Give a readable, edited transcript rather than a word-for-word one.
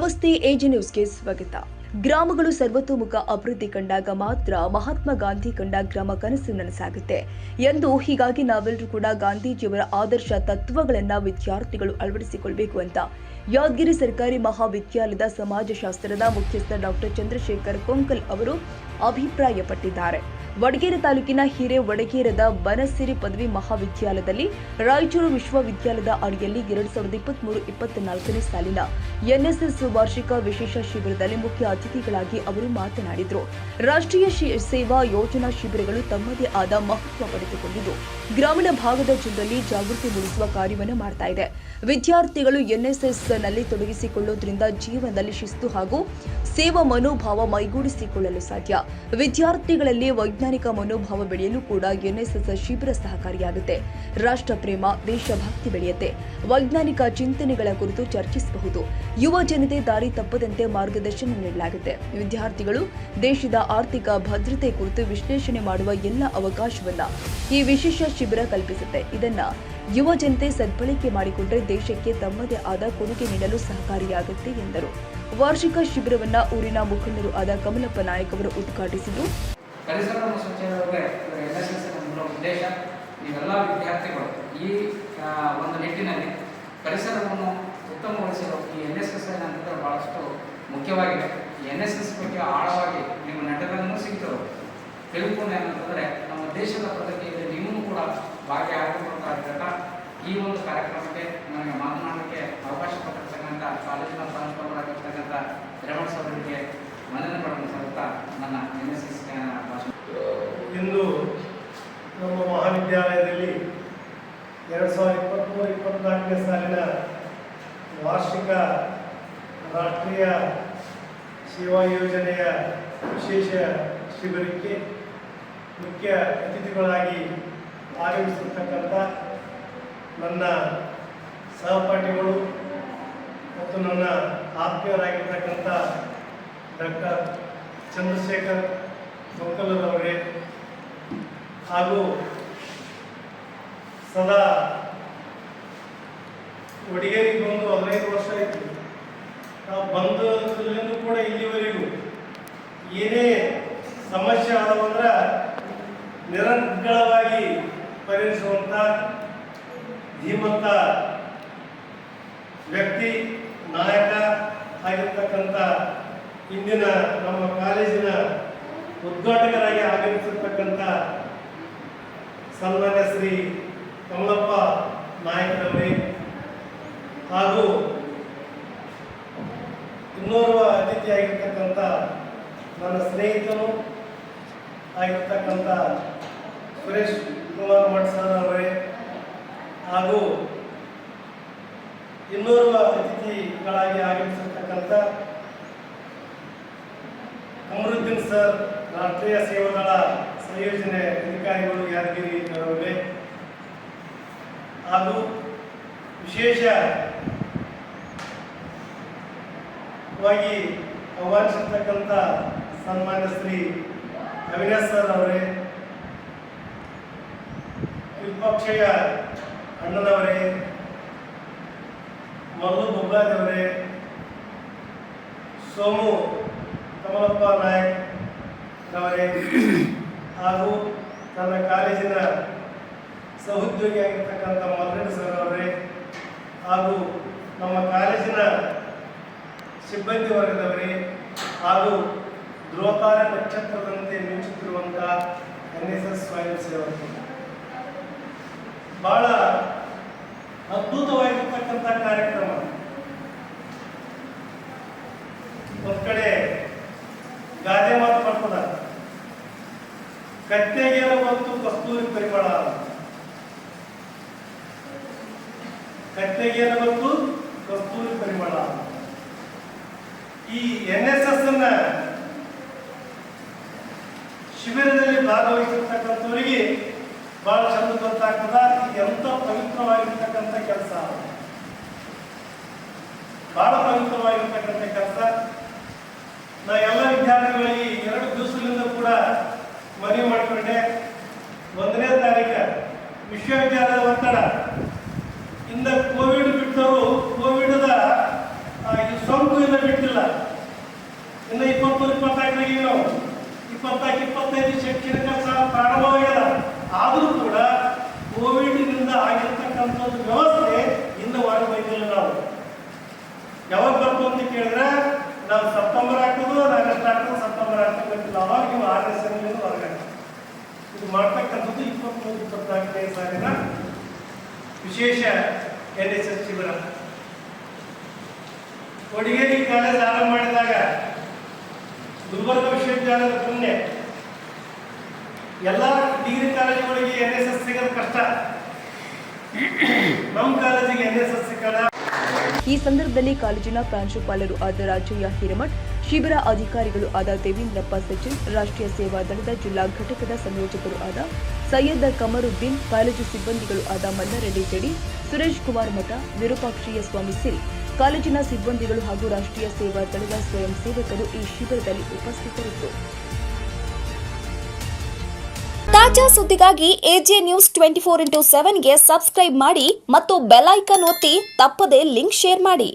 ನಮಸ್ತೆ ಎಜಿ ನ್ಯೂಸ್ಗೆ ಸ್ವಾಗತ. ಗ್ರಾಮಗಳು ಸರ್ವತೋಮುಖ ಅಭಿವೃದ್ಧಿ ಕಂಡಾಗ ಮಾತ್ರ ಮಹಾತ್ಮ ಗಾಂಧಿ ಕಂಡ ಗ್ರಾಮ ಕನಸು ನನಸಾಗುತ್ತೆ ಎಂದು, ಹೀಗಾಗಿ ನಾವೆಲ್ಲರೂ ಕೂಡ ಗಾಂಧೀಜಿಯವರ ಆದರ್ಶ ತತ್ವಗಳನ್ನು ವಿದ್ಯಾರ್ಥಿಗಳು ಅಳವಡಿಸಿಕೊಳ್ಳಬೇಕು ಅಂತ ಯಾದಗಿರಿ ಸರ್ಕಾರಿ ಮಹಾವಿದ್ಯಾಲಯದ ಸಮಾಜಶಾಸ್ತ್ರದ ಮುಖ್ಯಸ್ಥ ಡಾಕ್ಟರ್ ಚಂದ್ರಶೇಖರ್ ಕೊಂಕಲ್ ಅವರು ಅಭಿಪ್ರಾಯಪಟ್ಟಿದ್ದಾರೆ. ವಡಗೇರ ತಾಲೂಕಿನ ಹಿರೇವಡಗೇರದ ಬನಸಿರಿ ಪದವಿ ಮಹಾವಿದ್ಯಾಲಯದಲ್ಲಿ ರಾಯಚೂರು ವಿಶ್ವವಿದ್ಯಾಲಯದ ಅಡಿಯಲ್ಲಿ 2023-24ನೇ ಸಾಲಿನ ಎನ್ಎಸ್ಎಸ್ ವಾರ್ಷಿಕ ವಿಶೇಷ ಶಿಬಿರದಲ್ಲಿ ಮುಖ್ಯ ಅತಿಥಿಗಳಾಗಿ ಅವರು ಮಾತನಾಡಿದರು. ರಾಷ್ಟ್ರೀಯ ಸೇವಾ ಯೋಜನಾ ಶಿಬಿರಗಳು ತಮ್ಮದೇ ಆದ ಮಹತ್ವ ಪಡೆದುಕೊಂಡಿದ್ದು ಗ್ರಾಮೀಣ ಭಾಗದ ಜನರಲ್ಲಿ ಜಾಗೃತಿ ಮೂಡಿಸುವ ಕಾರ್ಯವನ್ನು ಮಾಡ್ತಾ ಇದೆ. ವಿದ್ಯಾರ್ಥಿಗಳು ಎನ್ಎಸ್ಎಸ್ನಲ್ಲಿ ತೊಡಗಿಸಿಕೊಳ್ಳುವುದರಿಂದ ಜೀವನದಲ್ಲಿ ಶಿಸ್ತು ಹಾಗೂ ಸೇವಾ ಮನೋಭಾವ ಮೈಗೂಡಿಸಿಕೊಳ್ಳಲು ಸಾಧ್ಯ. ವಿದ್ಯಾರ್ಥಿಗಳಲ್ಲಿ ವೈಜ್ಞಾನಿಕ ಮನೋಭಾವ ಬೆಳೆಯಲು ಕೂಡ ಎನ್ಎಸ್ಎಸ್ ಶಿಬಿರ ಸಹಕಾರಿಯಾಗುತ್ತೆ. ರಾಷ್ಟ್ರ ಪ್ರೇಮ, ದೇಶಭಕ್ತಿ ಬೆಳೆಯುತ್ತೆ. ವೈಜ್ಞಾನಿಕ ಚಿಂತನೆಗಳ ಕುರಿತು ಚರ್ಚಿಸಬಹುದು. ಯುವ ಜನತೆ ದಾರಿ ತಪ್ಪದಂತೆ ಮಾರ್ಗದರ್ಶನ ನೀಡಲಾಗುತ್ತೆ. ವಿದ್ಯಾರ್ಥಿಗಳು ದೇಶದ ಆರ್ಥಿಕ ಭದ್ರತೆ ಕುರಿತು ವಿಶ್ಲೇಷಣೆ ಮಾಡುವ ಎಲ್ಲ ಅವಕಾಶವನ್ನ ಈ ವಿಶೇಷ ಶಿಬಿರ ಕಲ್ಪಿಸುತ್ತೆ. ಇದನ್ನ ಯುವ ಜನತೆ ಸದ್ಬಳಕೆ ಮಾಡಿಕೊಂಡ್ರೆ ದೇಶಕ್ಕೆ ತಮ್ಮದೇ ಆದ ಕೊಡುಗೆ ನೀಡಲು ಸಹಕಾರಿಯಾಗುತ್ತೆ ಎಂದರು. ವಾರ್ಷಿಕ ಶಿಬಿರವನ್ನ ಊರಿನ ಮುಖಂಡರು ಆದ ಕಮಲಪ್ಪ ನಾಯಕ್ ಅವರು ಉದ್ಘಾಟಿಸಿದ್ದು, ಪರಿಸರವನ್ನು ಸ್ವಚ್ಛವಾಗಿ ಉದ್ದೇಶ ನೀವೆಲ್ಲ ವಿದ್ಯಾರ್ಥಿಗಳು ಈ ಒಂದು ನಿಟ್ಟಿನಲ್ಲಿ ಪರಿಸರವನ್ನು ಉತ್ತಮಗೊಳಿಸಲು ಈ ಎನ್ಎಸ್ಎಸ್ ಏನಂತಂದ್ರೆ ಬಹಳಷ್ಟು ಮುಖ್ಯವಾಗಿದೆ. ಈ ಎನ್ಎಸ್ಎಸ್ ಬಗ್ಗೆ ಆಳವಾಗಿ ನಿಮ್ಮ ನಟಗಳನ್ನು ಸಿಗ್ತವೆ. ತಿಳ್ಕೊಂಡು ಏನಂತಂದರೆ ನಮ್ಮ ದೇಶದ ಪ್ರಗತಿಯಲ್ಲಿ ನೀವು ಕೂಡ ಭಾಗಿಯಾಗಿರುವಂಥ ಈ ಒಂದು ಕಾರ್ಯಕ್ರಮಕ್ಕೆ ನನಗೆ ಮಾತನಾಡಲಿಕ್ಕೆ ಅವಕಾಶ ಕೊಟ್ಟಿರ್ತಕ್ಕಂಥ ಕಾಲೇಜಿನ ಪ್ರಾಂಶುಪಾಲರಾಗಿರ್ತಕ್ಕಂಥ ರೇವಣ್ ಅವರಿಗೆ ವಂದನೆಗಳನ್ನು ಸಲ್ಲಿಸುತ್ತಾ ನನ್ನ ಎನ್ಎಸ್ಎಸ್ ಭಾಷಣ. ಇಂದು ನಮ್ಮ ಮಹಾವಿದ್ಯಾಲಯದಲ್ಲಿ 2023-24ನೇ ಸಾಲಿನ ವಾರ್ಷಿಕ ರಾಷ್ಟ್ರೀಯ ಸೇವಾ ಯೋಜನೆಯ ವಿಶೇಷ ಶಿಬಿರಕ್ಕೆ ಮುಖ್ಯ ಅತಿಥಿಗಳಾಗಿ ಆಗಮಿಸಿರ್ತಕ್ಕಂಥ ನನ್ನ ಸಹಪಾಠಿಗಳು ಮತ್ತು ನನ್ನ ಆತ್ಮೀಯರಾಗಿರ್ತಕ್ಕಂಥ ಡಾಕ್ಟರ್ ಚಂದ್ರಶೇಖರ್ ಕೊಂಕಲರವರೇ ಹಾಗೂ ಸದಾ ವಡಗೇರಿಗೆ ಬಂದು 15 ವರ್ಷ ಆಯಿತು. ನಾವು ಬಂದಲ್ಲಿಂದ ಕೂಡ ಇಲ್ಲಿವರೆಗೂ ಏನೇ ಸಮಸ್ಯೆ ಆದವಂದ್ರೆ ನಿರಂತರವಾಗಿ ಪರಿಹರಿಸುವಂಥ ಧೀಮಂತ ವ್ಯಕ್ತಿ, ನಾಯಕ ಆಗಿರ್ತಕ್ಕಂಥ ಇಂದಿನ ನಮ್ಮ ಕಾಲೇಜಿನ ಉದ್ಘಾಟಕರಾಗಿ ಆಗಮಿಸಿರ್ತಕ್ಕಂಥ ಸನ್ಮಾನ್ಯ ಶ್ರೀ ಕಮಲಪ್ಪ ನಾಯಕರವರೇ ಹಾಗೂ ಇನ್ನೋರ್ವ ಅತಿಥಿಯಾಗಿರ್ತಕ್ಕಂಥ ನನ್ನ ಸ್ನೇಹಿತರು ಆಗಿರ್ತಕ್ಕಂಥ ಸುರೇಶ್ ಕುಮಾರ್ ಮಠ್ ಸರ್ ಅವರೇ ಹಾಗೂ ಇನ್ನೋರ್ವ ಅತಿಥಿಗಳಾಗಿ ಆಗಮಿಸಿರ್ತಕ್ಕಂಥ ಅಮರುದ್ದೀನ್ ಸರ್, ರಾಷ್ಟ್ರೀಯ ಸೇವಾದಳ ಸಂಯೋಜನೆ ಅಧಿಕಾರಿಗಳು ಯಾದಗಿರಿ ಅವರೇ ಹಾಗೂ ವಿಶೇಷವಾಗಿ ಆಹ್ವಾನಿಸಿರ್ತಕ್ಕಂಥ ಸನ್ಮಾನ್ಯ ಶ್ರೀ ಅವಿನಾಶ್ ಸರ್ ಅವರೇ, ವಿಪಕ್ಷಯ ಅಣ್ಣನವರೇ, ಮಲ್ಲು ಬೊಬ್ಬಾದವರೇ, ಸೋಮು ಕಮಲಪ್ಪ ನಾಯಕ್ ಅವರೇ ಹಾಗೂ ನನ್ನ ಕಾಲೇಜಿನ ಸಹೋದ್ಯೋಗಿ ಆಗಿರ್ತಕ್ಕಂಥ ಮಲ್ರೆಡ್ಡಿ ಸರ್ ಅವರೇ ಹಾಗೂ ನಮ್ಮ ಕಾಲೇಜಿನ ಸಿಬ್ಬಂದಿ ವರ್ಗದವರೇ ಹಾಗೂ ಧ್ರುವತಾರೆ ನಕ್ಷತ್ರದಂತೆ ಮಿಂಚುತ್ತಿರುವಂಥ ಎನ್ಎಸ್ಎಸ್ ಸ್ವಯಂ ಸೇವಕರು, ಬಹಳ ಅದ್ಭುತವಾಗಿರ್ತಕ್ಕಂಥ ಕಾರ್ಯಕ್ರಮ. ಒಂದು ಕಡೆ ಗಾದೆ ಮಾತು ಬರ್ತದ, ಕತ್ತೆಗೇನ ಬಂತು ಕಸ್ತೂರಿ ಪರಿಮಳ, ಕತ್ತೆಗೇನ ಬಂತು ಕಸ್ತೂರಿ ಪರಿಮಳ. ಈ ಎನ್ಎಸ್ಎಸ್ ಅನ್ನ ಶಿಬಿರದಲ್ಲಿ ಭಾಗವಹಿಸಿರ್ತಕ್ಕಂಥವರಿಗೆ ಬಹಳ ಚಂದ ಗೊತ್ತಾಗ್ತದ ಎಂತ ಪವಿತ್ರವಾಗಿರ್ತಕ್ಕಂಥ ಕೆಲಸ, ಬಹಳ ಪವಿತ್ರವಾಗಿರ್ತಕ್ಕಂಥ ಕೆಲಸ. ನಾ ಎಲ್ಲ ವಿದ್ಯಾರ್ಥಿಗಳಿಗೆ 2 ದಿವಸದಿಂದ ಕೂಡ ಮನವಿ ಮಾಡಿಕೊಂಡೆ. 1ನೇ ತಾರೀಕು ವಿಶ್ವವಿದ್ಯಾಲಯದ ಒತ್ತಡ ಇಂದ ಕೋವಿಡ್ ಬಿಟ್ಟವರು ಕೋವಿಡ್ದ ಈ ಸೋಂಕು ಸೀಮಿತ ಬಿಟ್ಟಿಲ್ಲ. ಇನ್ನು 23-24 ನಾವು 24-25 ಶೈಕ್ಷಣಿಕ ಸಾಲ ಪ್ರಾರಂಭವಾಗಿದೆ. ಆದರೂ ಕೂಡ ಕೋವಿಡ್ನಿಂದ ಆಗಿರ್ತಕ್ಕಂಥದ್ದು ವ್ಯವಸ್ಥೆ ಇನ್ನು ಹೊರಗೆ ಬಂದಿಲ್ಲ. ನಾವು ಯಾವಾಗ ಬರ್ತು ಅಂತ ಕೇಳಿದ್ರೆ ನಾವು ಸೆಪ್ಟೆಂಬರ್ ಆಗ್ತದೋ ಆಗಸ್ಟ್ ಆಗ್ತದೋ ಸೆಪ್ಟೆಂಬರ್ ಆಗ್ತದೆ ಗೊತ್ತಿಲ್ಲ. ಅವಾಗ ನೀವು 6ನೇ ಸೆಮಿನಿಂದ ಹೊರಗೆ ಇದು ಮಾಡ್ತಕ್ಕಂಥದ್ದು 23-24 ಸಾಲಿನ ವಿಶೇಷ NSS ಶಿಬಿರ. ಕೊಡಿಗೇರಿ ಕಾಲೇಜ್ ಆರಂಭ ಮಾಡಿದಾಗ ಗುಲ್ಬರ್ಗ ವಿಶ್ವವಿದ್ಯಾಲಯದ ಪುಣ್ಯ ಎಲ್ಲ ಡಿಗ್ರಿ ಕಾಲೇಜುಗಳಿಗೆ NSS ಸಿಗೋದು ಕಷ್ಟ. ನಮ್ಮ ಕಾಲೇಜಿಗೆ NSS ಸಿಕ್ಕಲ್ಲ. ಈ ಸಂದರ್ಭದಲ್ಲಿ ಕಾಲೇಜಿನ ಪ್ರಾಂಶುಪಾಲರು ಆದ ರಾಜಯ್ಯ ಹಿರೇಮಠ್, ಶಿಬಿರ ಅಧಿಕಾರಿಗಳು ಆದ ದೇವೇಂದ್ರಪ್ಪ ಸಚಿನ್, ರಾಷ್ಟ್ರೀಯ ಸೇವಾ ದಳದ ಜಿಲ್ಲಾ ಘಟಕದ ಸಂಯೋಜಕರು ಆದ ಸೈಯದ್ ಕಮರುದ್ದೀನ್, ಕಾಲೇಜು ಸಿಬ್ಬಂದಿಗಳು ಆದ ಮಲ್ಲಾರೆಡ್ಡಿ ಜಡಿ, ಸುರೇಶ್ ಕುಮಾರ್ ಮಠ, ವಿರೂಪಾಕ್ಷಯ್ಯ ಸ್ವಾಮಿ ಸಿರಿ, ಕಾಲೇಜಿನ ಸಿಬ್ಬಂದಿಗಳು ಹಾಗೂ ರಾಷ್ಟ್ರೀಯ ಸೇವಾ ದಳದ ಸ್ವಯಂ ಸೇವಕರು ಈ ಶಿಬಿರದಲ್ಲಿ ಉಪಸ್ಥಿತರಿದ್ದರು. ತಾಜಾ ಸುದ್ದಿಗಾಗಿ AJ ನ್ಯೂಸ್ 24x7ಗೆ ಸಬ್ಸ್ಕ್ರೈಬ್ ಮಾಡಿ ಮತ್ತು ಬೆಲ್ ಐಕಾನ್ ಒತ್ತಿ ತಪ್ಪದೇ ಲಿಂಕ್ ಶೇರ್ ಮಾಡಿ.